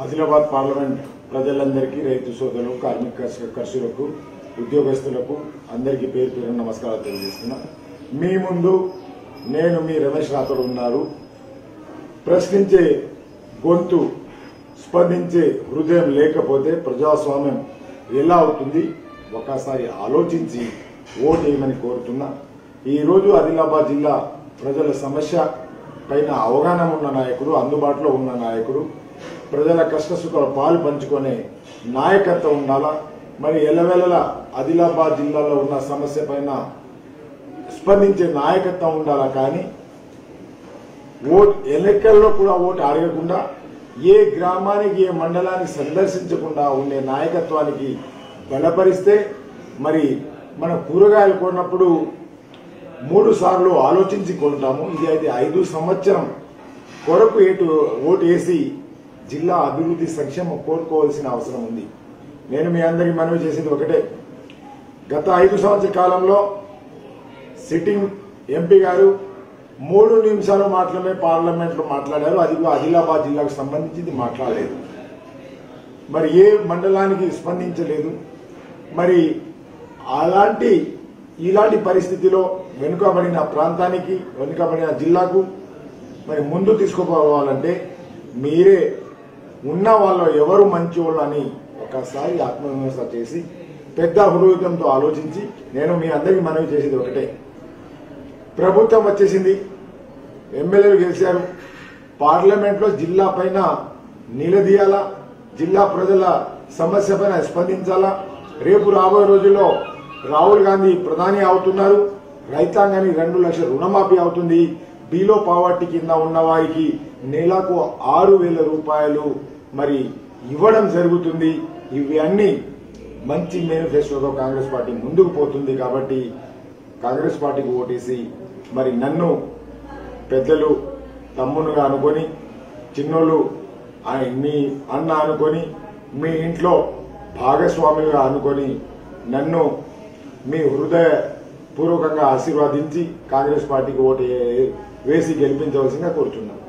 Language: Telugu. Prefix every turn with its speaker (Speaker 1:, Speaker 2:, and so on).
Speaker 1: ఆదిలాబాద్ పార్లమెంట్ ప్రజలందరికీ రైతు సోదరులకు కార్మిక కర్షకులకు ఉద్యోగస్తులకు అందరికీ పేరు పేరు నమస్కారాలు తెలియజేస్తున్నా। మీ ముందు నేను మీ రమేష్ రాథోడ్ ఉన్నారు। ప్రశ్నించే గొంతు స్పందించే హృదయం లేకపోతే ప్రజాస్వామ్యం ఎలా అవుతుంది ఒకసారి ఆలోచించి ఓటు వేయమని కోరుతున్నా। ఈ రోజు ఆదిలాబాద్ జిల్లా ప్రజల సమస్య పైన అవగాహన ఉన్న నాయకుడు, అందుబాటులో ఉన్న నాయకుడు, ప్రజల కష్టసుఖాల పాలు పంచుకునే నాయకత్వం ఉండాలా। మరి ఎల్లవేళలా ఆదిలాబాద్ జిల్లాలో ఉన్న సమస్య పైన స్పందించే నాయకత్వం ఉండాలా। కానీ ఓటు ఎన్నికల్లో కూడా ఓటు అడగకుండా ఏ గ్రామానికి ఏ మండలానికి సందర్శించకుండా ఉండే నాయకత్వానికి బలపరిస్తే మరి మనం కూరగాయలు కొన్నప్పుడు 3 సార్లు ఆలోచించి కొంటాము। ఇది అయితే 5 సంవత్సరం కొరకు ఓటు వేసి జిల్లా అభివృద్ధి సంక్షేమం కోరుకోవాల్సిన అవసరం ఉంది। నేను మీ అందరికీ మనవి చేసేది ఒకటే, గత 5 సంవత్సరాల కాలంలో సిట్టింగ్ ఎంపీ గారు 3 నిమిషాలు మాత్రమే పార్లమెంట్ లో మాట్లాడారు। అది ఆదిలాబాద్ జిల్లాకు సంబంధించి మాట్లాడలేదు, మరి ఏ మండలానికి స్పందించలేదు। మరి ఇలాంటి పరిస్థితిలో వెనుకబడిన ప్రాంతానికి, వెనుకబడిన జిల్లాకు మరి ముందు తీసుకుపోవాలంటే మీరే ఉన్న వాళ్ళు ఎవరు మంచి వాళ్ళని ఒకసారి ఆత్మవిమర్శ చేసి పెద్ద హృదయంతో ఆలోచించి, నేను మీ అందరికీ మనవి చేసేది ఒకటే, ప్రభుత్వం వచ్చేసింది, ఎమ్మెల్యేలు గెలిచారు, పార్లమెంట్ లో జిల్లా పైన నిలదీయాలా, జిల్లా ప్రజల సమస్య పైన స్పందించాలా। రేపు రాబోయే రోజుల్లో రాహుల్ గాంధీ ప్రధాని అవుతున్నారు, రైతాంగానికి 2 లక్షల రుణమాఫీ అవుతుంది, బిలో పావర్టీ కింద ఉన్న వారికి నెలకు 6,000 రూపాయలు మరి ఇవ్వడం జరుగుతుంది। ఇవి అన్ని మంచి మేనిఫెస్టోతో కాంగ్రెస్ పార్టీ ముందుకు పోతుంది। కాబట్టి కాంగ్రెస్ పార్టీకి ఓటేసి మరి నన్ను పెద్దలు తమ్మునుగా అనుకొని, చిన్నోళ్ళు మీ అన్న అనుకొని, మీ ఇంట్లో భాగస్వామిగా అనుకొని నన్ను మీ హృదయపూర్వకంగా ఆశీర్వదించి కాంగ్రెస్ పార్టీకి ఓటు వేసి గెలిపించవలసిందిగా కోరుతున్నాను।